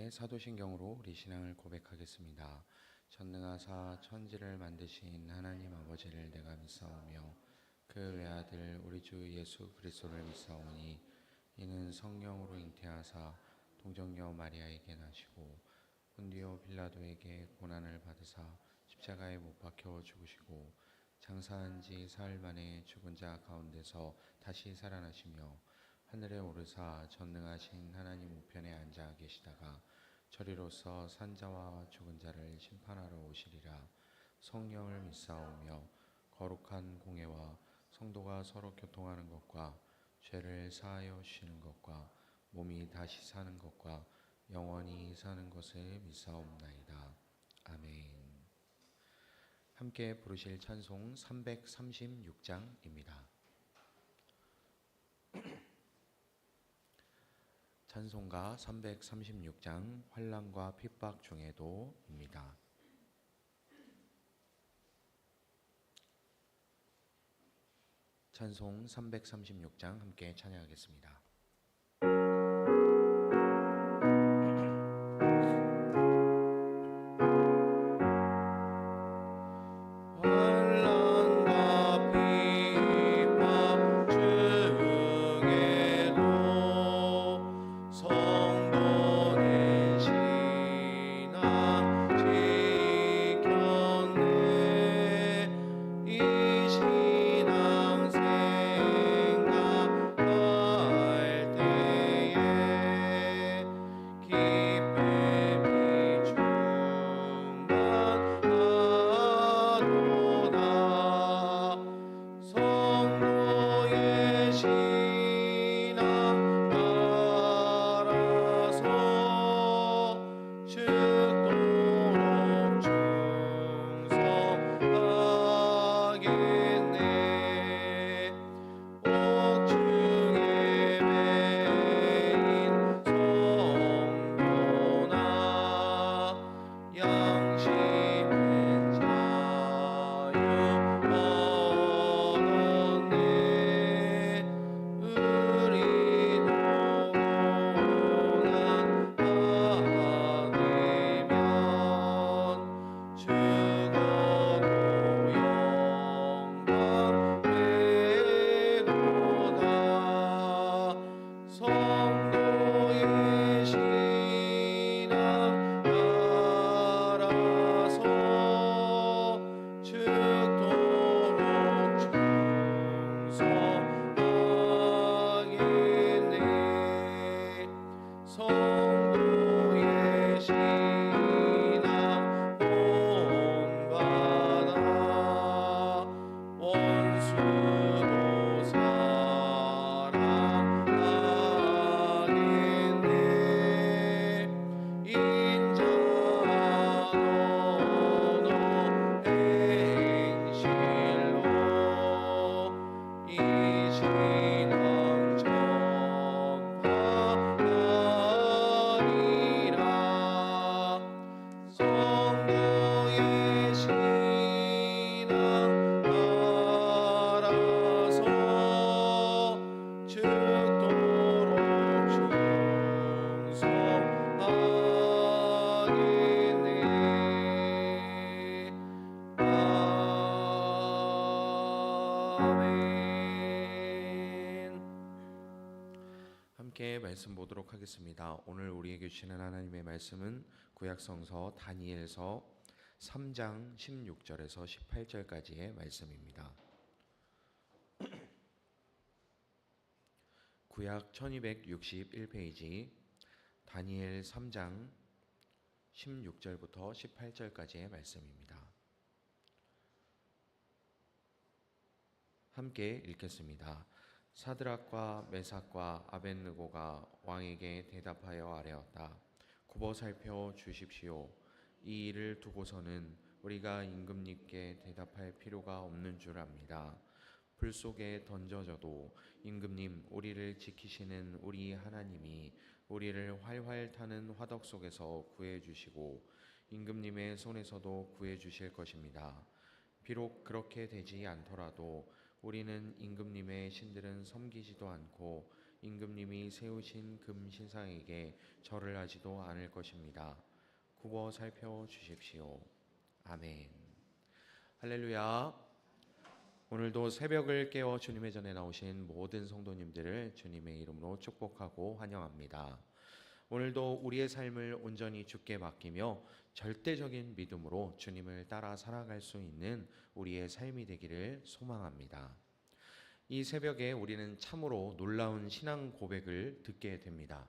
함께 사도신경으로 우리 신앙을 고백하겠습니다. 전능하사 천지를 만드신 하나님 아버지를 내가 믿사오며 그 외아들 우리 주 예수 그리스도를 믿사오니 이는 성령으로 잉태하사 동정녀 마리아에게 나시고 본디오 빌라도에게 고난을 받으사 십자가에 못 박혀 죽으시고 장사한 지 사흘 만에 죽은 자 가운데서 다시 살아나시며 하늘에 오르사 전능하신 하나님 우편에 앉아 계시다가 저리로서 산자와 죽은 자를 심판하러 오시리라. 성령을 믿사오며 거룩한 공회와 성도가 서로 교통하는 것과 죄를 사하여 주시는 것과 몸이 다시 사는 것과 영원히 사는 것을 믿사옵나이다. 아멘. 함께 부르실 찬송 336장입니다. 찬송가 336장 환난과 핍박 중에도입니다. 찬송 336장 함께 찬양하겠습니다. 말씀 보도록 하겠습니다. 오늘 우리에게 주시는 하나님의 말씀은 구약성서 다니엘서 3장 16절에서 18절까지의 말씀입니다. 구약 1261페이지 다니엘 3장 16절부터 18절까지의 말씀입니다. 함께 읽겠습니다. 사드락과 메삭과 아벳느고가 왕에게 대답하여 아뢰었다. 굽어 살펴 주십시오. 이 일을 두고서는 우리가 임금님께 대답할 필요가 없는 줄 압니다. 불 속에 던져져도 임금님 우리를 지키시는 우리 하나님이 우리를 활활 타는 화덕 속에서 구해주시고 임금님의 손에서도 구해주실 것입니다. 비록 그렇게 되지 않더라도 우리는 임금님의 신들은 섬기지도 않고 임금님이 세우신 금 신상에게 절을 하지도 않을 것입니다. 굽어 살펴 주십시오. 아멘. 할렐루야. 오늘도 새벽을 깨워 주님의 전에 나오신 모든 성도님들을 주님의 이름으로 축복하고 환영합니다. 오늘도 우리의 삶을 온전히 주께 맡기며 절대적인 믿음으로 주님을 따라 살아갈 수 있는 우리의 삶이 되기를 소망합니다. 이 새벽에 우리는 참으로 놀라운 신앙 고백을 듣게 됩니다.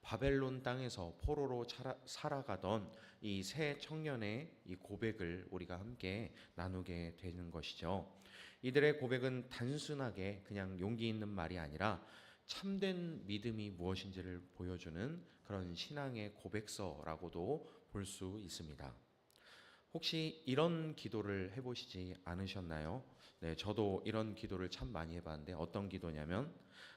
바벨론 땅에서 포로로 살아가던 이 세 청년의 이 고백을 우리가 함께 나누게 되는 것이죠. 이들의 고백은 단순하게 그냥 용기 있는 말이 아니라 참된 믿음이 무엇인지를 보여주는 그런 신앙의 고백서라고도 볼 수 있습니다. 혹시 이런 기도를 해보시지 않으셨나요? 네, 저도 이런 기도를 참 많이 해봤는데 어떤 기도냐면,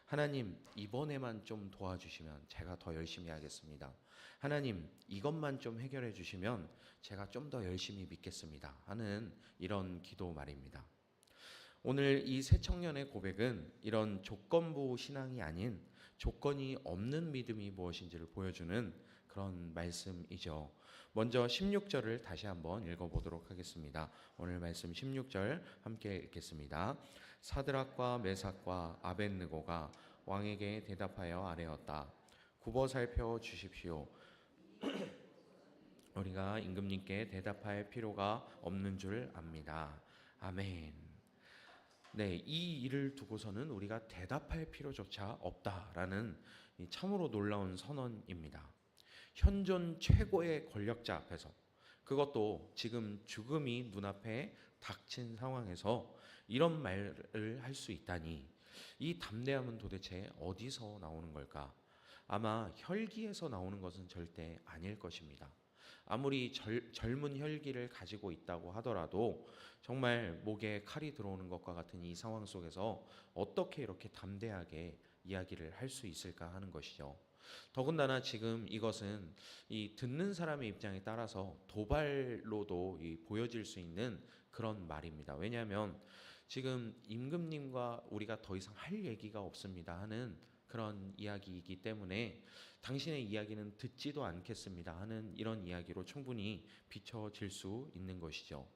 하나님, 이번에만 좀 도와주시면 제가 더 열심히 하겠습니다. 하나님, 이것만 좀 해결해 주시면 제가 좀 더 열심히 믿겠습니다 하는 이런 기도 말입니다. 오늘 이 세 청년의 고백은 이런 조건부 신앙이 아닌 조건이 없는 믿음이 무엇인지를 보여주는 그런 말씀이죠. 먼저 16절을 다시 한번 읽어보도록 하겠습니다. 오늘 말씀 16절 함께 읽겠습니다. 사드락과 메삭과 아벳느고가 왕에게 대답하여 아뢰었다. 굽어 살펴 주십시오. 우리가 임금님께 대답할 필요가 없는 줄 압니다. 아멘. 네, 이 일을 두고서는 우리가 대답할 필요조차 없다라는 참으로 놀라운 선언입니다. 현존 최고의 권력자 앞에서, 그것도 지금 죽음이 눈앞에 닥친 상황에서 이런 말을 할 수 있다니, 이 담대함은 도대체 어디서 나오는 걸까? 아마 혈기에서 나오는 것은 절대 아닐 것입니다. 아무리 젊은 혈기를 가지고 있다고 하더라도 정말 목에 칼이 들어오는 것과 같은 이 상황 속에서 어떻게 이렇게 담대하게 이야기를 할 수 있을까 하는 것이죠. 더군다나 지금 이것은 이 듣는 사람의 입장에 따라서 도발로도 보여질 수 있는 그런 말입니다. 왜냐하면 지금 임금님과 우리가 더 이상 할 얘기가 없습니다 하는 그런 이야기이기 때문에 당신의 이야기는 듣지도 않겠습니다 하는 이런 이야기로 충분히 비춰질 수 있는 것이죠.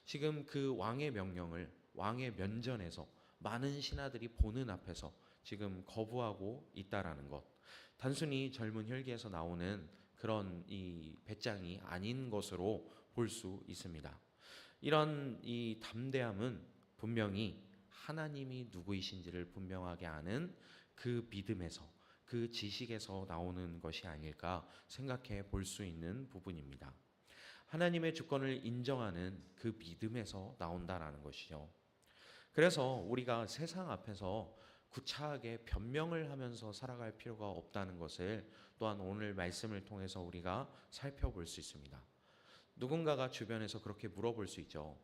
지금 그 왕의 명령을 왕의 면전에서 많은 신하들이 보는 앞에서 지금 거부하고 있다라는 것, 단순히 젊은 혈기에서 나오는 그런 이 배짱이 아닌 것으로 볼 수 있습니다. 이런 이 담대함은 분명히 하나님이 누구이신지를 분명하게 아는 그 믿음에서, 그 지식에서 나오는 것이 아닐까 생각해 볼 수 있는 부분입니다. 하나님의 주권을 인정하는 그 믿음에서 나온다라는 것이죠. 그래서 우리가 세상 앞에서 구차하게 변명을 하면서 살아갈 필요가 없다는 것을 또한 오늘 말씀을 통해서 우리가 살펴볼 수 있습니다. 누군가가 주변에서 그렇게 물어볼 수 있죠.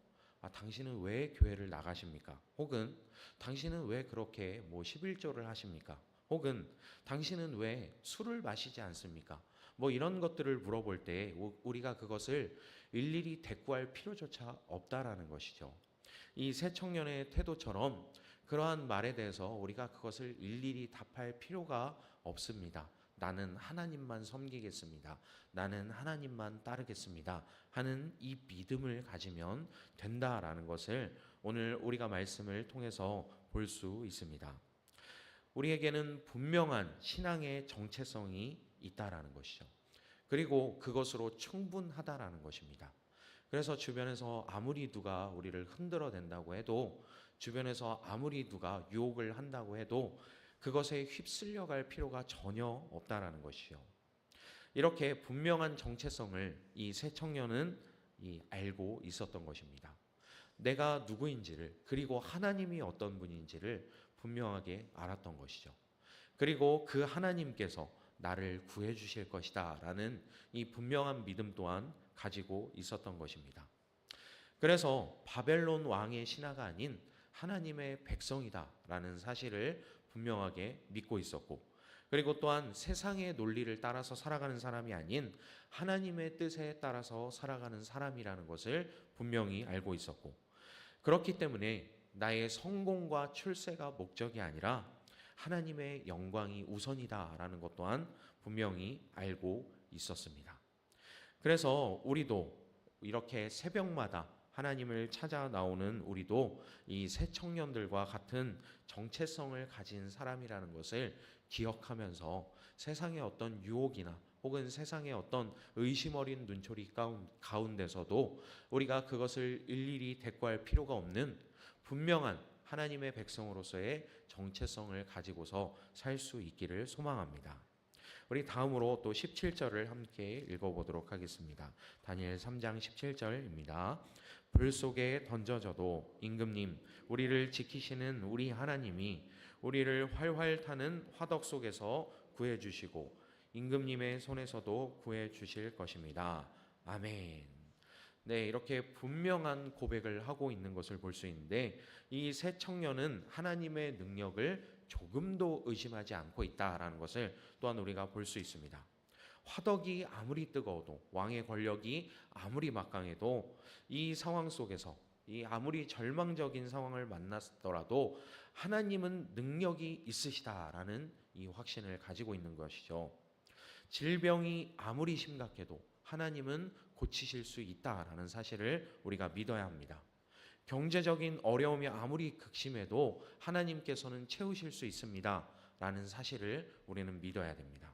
당신은 왜 교회를 나가십니까? 혹은 당신은 왜 그렇게 11조를 하십니까? 혹은 당신은 왜 술을 마시지 않습니까? 이런 것들을 물어볼 때 우리가 그것을 일일이 대꾸할 필요조차 없다라는 것이죠. 이 세 청년의 태도처럼 그러한 말에 대해서 우리가 그것을 일일이 답할 필요가 없습니다. 나는 하나님만 섬기겠습니다. 나는 하나님만 따르겠습니다 하는 이 믿음을 가지면 된다라는 것을 오늘 우리가 말씀을 통해서 볼 수 있습니다. 우리에게는 분명한 신앙의 정체성이 있다라는 것이죠. 그리고 그것으로 충분하다라는 것입니다. 그래서 주변에서 아무리 누가 우리를 흔들어 댄다고 해도, 주변에서 아무리 누가 유혹을 한다고 해도 그것에 휩쓸려 갈 필요가 전혀 없다라는 것이요. 이렇게 분명한 정체성을 이 세 청년은 알고 있었던 것입니다. 내가 누구인지를, 그리고 하나님이 어떤 분인지를 분명하게 알았던 것이죠. 그리고 그 하나님께서 나를 구해 주실 것이다 라는 이 분명한 믿음 또한 가지고 있었던 것입니다. 그래서 바벨론 왕의 신하가 아닌 하나님의 백성이다 라는 사실을 분명하게 믿고 있었고, 그리고 또한 세상의 논리를 따라서 살아가는 사람이 아닌 하나님의 뜻에 따라서 살아가는 사람이라는 것을 분명히 알고 있었고, 그렇기 때문에 나의 성공과 출세가 목적이 아니라 하나님의 영광이 우선이다라는 것 또한 분명히 알고 있었습니다. 그래서 우리도 이렇게 새벽마다 하나님을 찾아 나오는 우리도 이 새 청년들과 같은 정체성을 가진 사람이라는 것을 기억하면서 세상의 어떤 유혹이나 혹은 세상의 어떤 의심 어린 눈초리 가운데서도 우리가 그것을 일일이 대꾸할 필요가 없는 분명한 하나님의 백성으로서의 정체성을 가지고서 살 수 있기를 소망합니다. 우리 다음으로 또 17절을 함께 읽어보도록 하겠습니다. 다니엘 3장 17절입니다. 불 속에 던져져도 임금님, 우리를 지키시는 우리 하나님이 우리를 활활 타는 화덕 속에서 구해주시고 임금님의 손에서도 구해주실 것입니다. 아멘. 네, 이렇게 분명한 고백을 하고 있는 것을 볼 수 있는데 이 새 청년은 하나님의 능력을 조금도 의심하지 않고 있다라는 것을 또한 우리가 볼 수 있습니다. 화덕이 아무리 뜨거워도, 왕의 권력이 아무리 막강해도 이 상황 속에서 이 아무리 절망적인 상황을 만났더라도 하나님은 능력이 있으시다라는 이 확신을 가지고 있는 것이죠. 질병이 아무리 심각해도 하나님은 고치실 수 있다라는 사실을 우리가 믿어야 합니다. 경제적인 어려움이 아무리 극심해도 하나님께서는 채우실 수 있습니다 라는 사실을 우리는 믿어야 됩니다.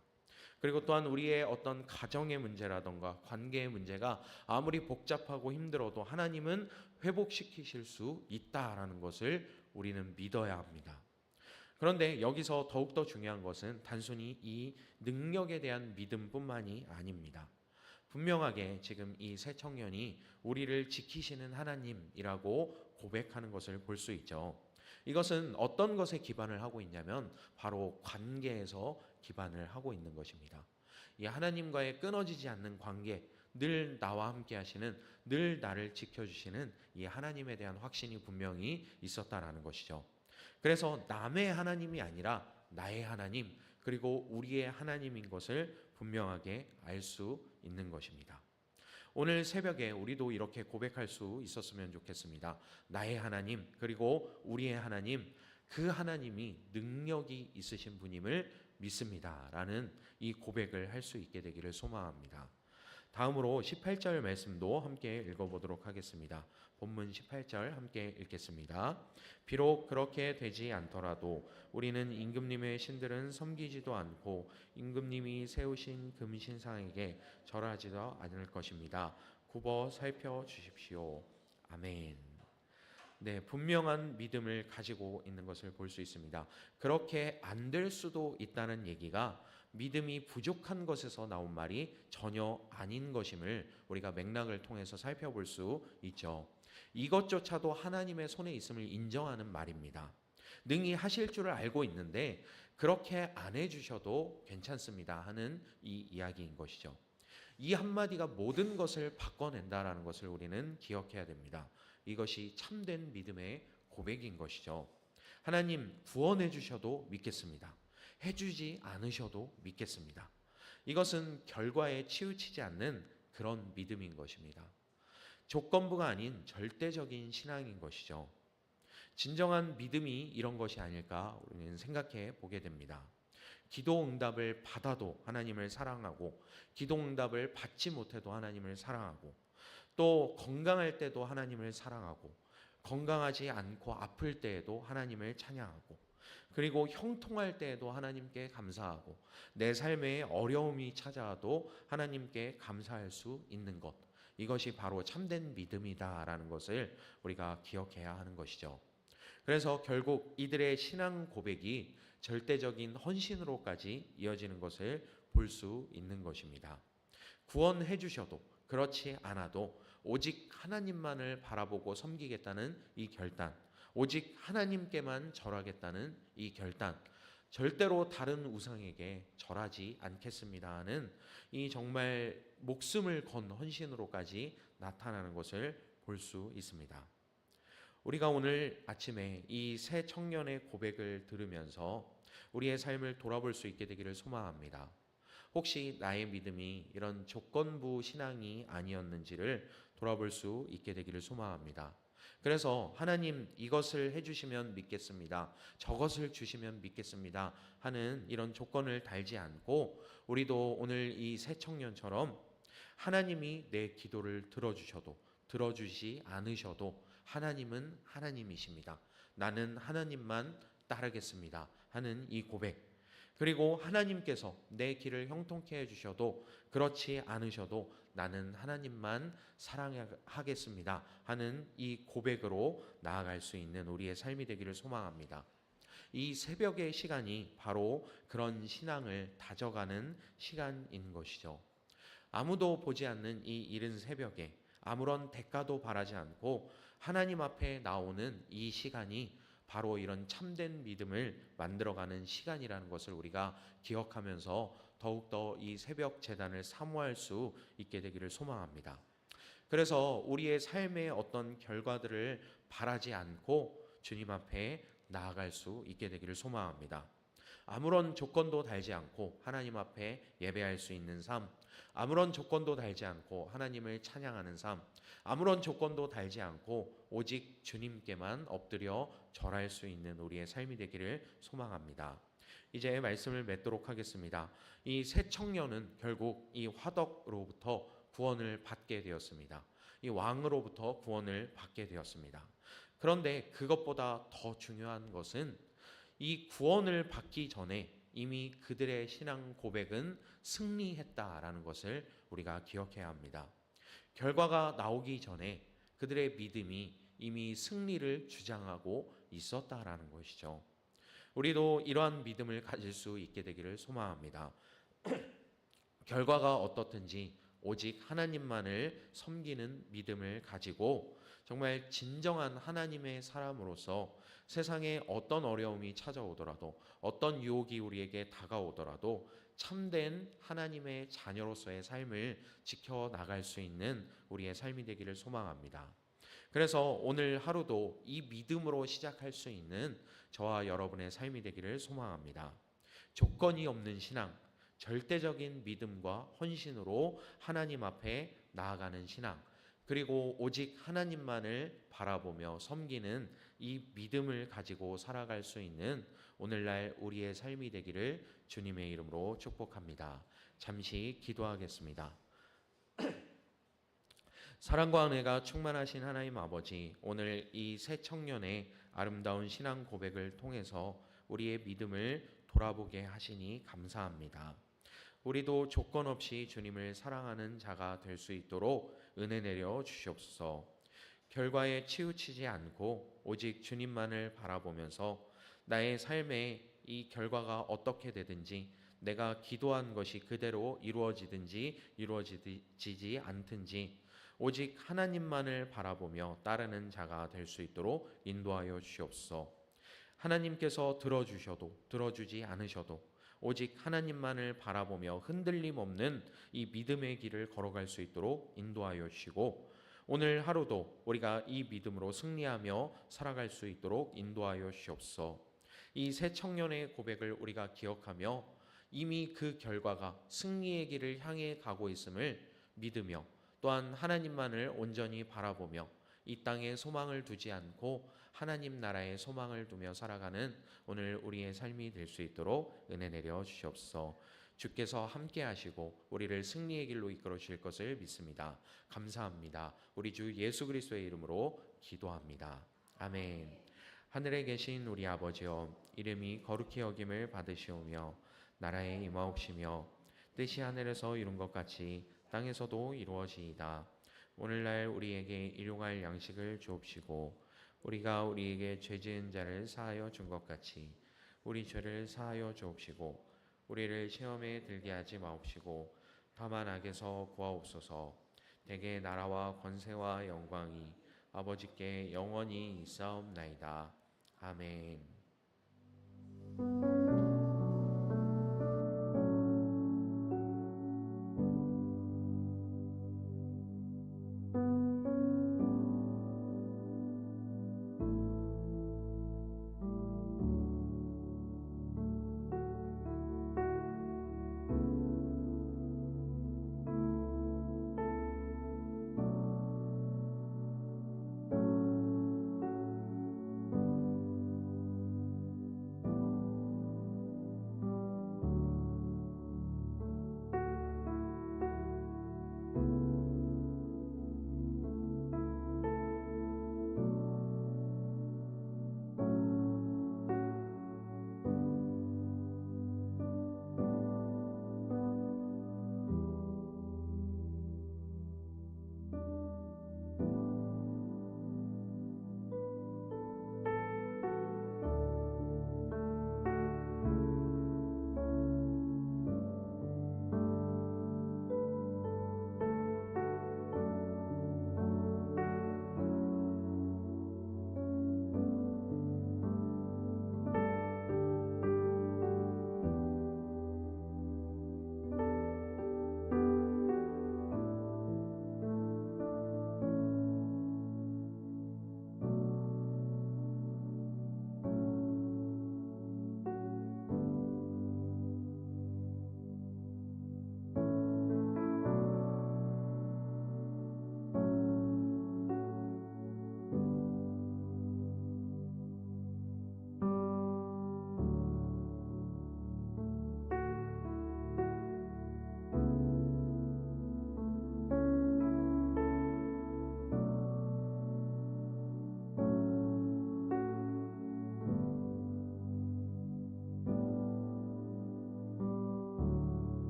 그리고 또한 우리의 어떤 가정의 문제라던가 관계의 문제가 아무리 복잡하고 힘들어도 하나님은 회복시키실 수 있다라는 것을 우리는 믿어야 합니다. 그런데 여기서 더욱더 중요한 것은 단순히 이 능력에 대한 믿음뿐만이 아닙니다. 분명하게 지금 이 새 청년이 우리를 지키시는 하나님이라고 고백하는 것을 볼 수 있죠. 이것은 어떤 것에 기반을 하고 있냐면 바로 관계에서 기반을 하고 있는 것입니다. 이 하나님과의 끊어지지 않는 관계, 늘 나와 함께 하시는, 늘 나를 지켜주시는 이 하나님에 대한 확신이 분명히 있었다라는 것이죠. 그래서 남의 하나님이 아니라 나의 하나님, 그리고 우리의 하나님인 것을 분명하게 알 수 있는 것입니다. 오늘 새벽에 우리도 이렇게 고백할 수 있었으면 좋겠습니다. 나의 하나님, 그리고 우리의 하나님, 그 하나님이 능력이 있으신 분임을 믿습니다 라는 이 고백을 할 수 있게 되기를 소망합니다. 다음으로 18절 말씀도 함께 읽어보도록 하겠습니다. 본문 18절 함께 읽겠습니다. 비록 그렇게 되지 않더라도 우리는 임금님의 신들은 섬기지도 않고 임금님이 세우신 금신상에게 절하지도 않을 것입니다. 굽어 살펴주십시오. 아멘. 네, 분명한 믿음을 가지고 있는 것을 볼 수 있습니다. 그렇게 안 될 수도 있다는 얘기가 믿음이 부족한 것에서 나온 말이 전혀 아닌 것임을 우리가 맥락을 통해서 살펴볼 수 있죠. 이것조차도 하나님의 손에 있음을 인정하는 말입니다. 능히 하실 줄을 알고 있는데 그렇게 안 해주셔도 괜찮습니다 하는 이 이야기인 것이죠. 이 한마디가 모든 것을 바꿔낸다라는 것을 우리는 기억해야 됩니다. 이것이 참된 믿음의 고백인 것이죠. 하나님 구원해 주셔도 믿겠습니다. 해주지 않으셔도 믿겠습니다. 이것은 결과에 치우치지 않는 그런 믿음인 것입니다. 조건부가 아닌 절대적인 신앙인 것이죠. 진정한 믿음이 이런 것이 아닐까 우리는 생각해 보게 됩니다. 기도 응답을 받아도 하나님을 사랑하고 기도 응답을 받지 못해도 하나님을 사랑하고 또 건강할 때도 하나님을 사랑하고 건강하지 않고 아플 때에도 하나님을 찬양하고 그리고 형통할 때에도 하나님께 감사하고 내 삶에 어려움이 찾아와도 하나님께 감사할 수 있는 것, 이것이 바로 참된 믿음이다라는 것을 우리가 기억해야 하는 것이죠. 그래서 결국 이들의 신앙 고백이 절대적인 헌신으로까지 이어지는 것을 볼 수 있는 것입니다. 구원해 주셔도 그렇지 않아도 오직 하나님만을 바라보고 섬기겠다는 이 결단, 오직 하나님께만 절하겠다는 이 결단, 절대로 다른 우상에게 절하지 않겠습니다 하는 이 정말 목숨을 건 헌신으로까지 나타나는 것을 볼 수 있습니다. 우리가 오늘 아침에 이 새 청년의 고백을 들으면서 우리의 삶을 돌아볼 수 있게 되기를 소망합니다. 혹시 나의 믿음이 이런 조건부 신앙이 아니었는지를 돌아볼 수 있게 되기를 소망합니다. 그래서 하나님 이것을 해주시면 믿겠습니다. 저것을 주시면 믿겠습니다. 하는 이런 조건을 달지 않고 우리도 오늘 이 새 청년처럼 하나님이 내 기도를 들어주셔도 들어주시 않으셔도 하나님은 하나님이십니다. 나는 하나님만 따르겠습니다. 하는 이 고백. 그리고 하나님께서 내 길을 형통케 해주셔도 그렇지 않으셔도 나는 하나님만 사랑하겠습니다 하는 이 고백으로 나아갈 수 있는 우리의 삶이 되기를 소망합니다. 이 새벽의 시간이 바로 그런 신앙을 다져가는 시간인 것이죠. 아무도 보지 않는 이 이른 새벽에 아무런 대가도 바라지 않고 하나님 앞에 나오는 이 시간이 바로 이런 참된 믿음을 만들어가는 시간이라는 것을 우리가 기억하면서 더욱더 이 새벽 제단을 사모할 수 있게 되기를 소망합니다. 그래서 우리의 삶의 어떤 결과들을 바라지 않고 주님 앞에 나아갈 수 있게 되기를 소망합니다. 아무런 조건도 달지 않고 하나님 앞에 예배할 수 있는 삶, 아무런 조건도 달지 않고 하나님을 찬양하는 삶, 아무런 조건도 달지 않고 오직 주님께만 엎드려 절할 수 있는 우리의 삶이 되기를 소망합니다. 이제 말씀을 맺도록 하겠습니다. 이 새 청년은 결국 이 화덕으로부터 구원을 받게 되었습니다. 이 왕으로부터 구원을 받게 되었습니다. 그런데 그것보다 더 중요한 것은 이 구원을 받기 전에 이미 그들의 신앙 고백은 승리했다라는 것을 우리가 기억해야 합니다. 결과가 나오기 전에 그들의 믿음이 이미 승리를 주장하고 있었다라는 것이죠. 우리도 이러한 믿음을 가질 수 있게 되기를 소망합니다. 결과가 어떻든지 오직 하나님만을 섬기는 믿음을 가지고 정말 진정한 하나님의 사람으로서 세상에 어떤 어려움이 찾아오더라도 어떤 유혹이 우리에게 다가오더라도 참된 하나님의 자녀로서의 삶을 지켜나갈 수 있는 우리의 삶이 되기를 소망합니다. 그래서 오늘 하루도 이 믿음으로 시작할 수 있는 저와 여러분의 삶이 되기를 소망합니다. 조건이 없는 신앙, 절대적인 믿음과 헌신으로 하나님 앞에 나아가는 신앙, 그리고 오직 하나님만을 바라보며 섬기는 이 믿음을 가지고 살아갈 수 있는 오늘날 우리의 삶이 되기를 주님의 이름으로 축복합니다. 잠시 기도하겠습니다. 사랑과 은혜가 충만하신 하나님 아버지, 오늘 이 새 청년의 아름다운 신앙 고백을 통해서 우리의 믿음을 돌아보게 하시니 감사합니다. 우리도 조건 없이 주님을 사랑하는 자가 될 수 있도록 은혜 내려 주시옵소서. 결과에 치우치지 않고 오직 주님만을 바라보면서 나의 삶에 이 결과가 어떻게 되든지 내가 기도한 것이 그대로 이루어지든지 이루어지지 않든지 오직 하나님만을 바라보며 따르는 자가 될 수 있도록 인도하여 주시옵소서. 하나님께서 들어주셔도 들어주지 않으셔도 오직 하나님만을 바라보며 흔들림 없는 이 믿음의 길을 걸어갈 수 있도록 인도하여 주시고 오늘 하루도 우리가 이 믿음으로 승리하며 살아갈 수 있도록 인도하여 주시옵소서. 이 새 청년의 고백을 우리가 기억하며 이미 그 결과가 승리의 길을 향해 가고 있음을 믿으며 또한 하나님만을 온전히 바라보며 이 땅에 소망을 두지 않고 하나님 나라에 소망을 두며 살아가는 오늘 우리의 삶이 될 수 있도록 은혜 내려 주시옵소서. 주께서 함께 하시고 우리를 승리의 길로 이끌어 주실 것을 믿습니다. 감사합니다. 우리 주 예수 그리스도의 이름으로 기도합니다. 아멘. 하늘에 계신 우리 아버지여, 이름이 거룩히 여김을 받으시오며 나라에 임하옵시며 뜻이 하늘에서 이룬 것 같이 땅에서도 이루어지이다. 오늘날 우리에게 일용할 양식을 주옵시고 우리가 우리에게 죄 지은 자를 사하여 준 것 같이 우리 죄를 사하여 주옵시고 우리를 시험에 들게 하지 마옵시고 다만 악에서 구하옵소서. 대개 나라와 권세와 영광이 아버지께 영원히 있사옵나이다. 아멘.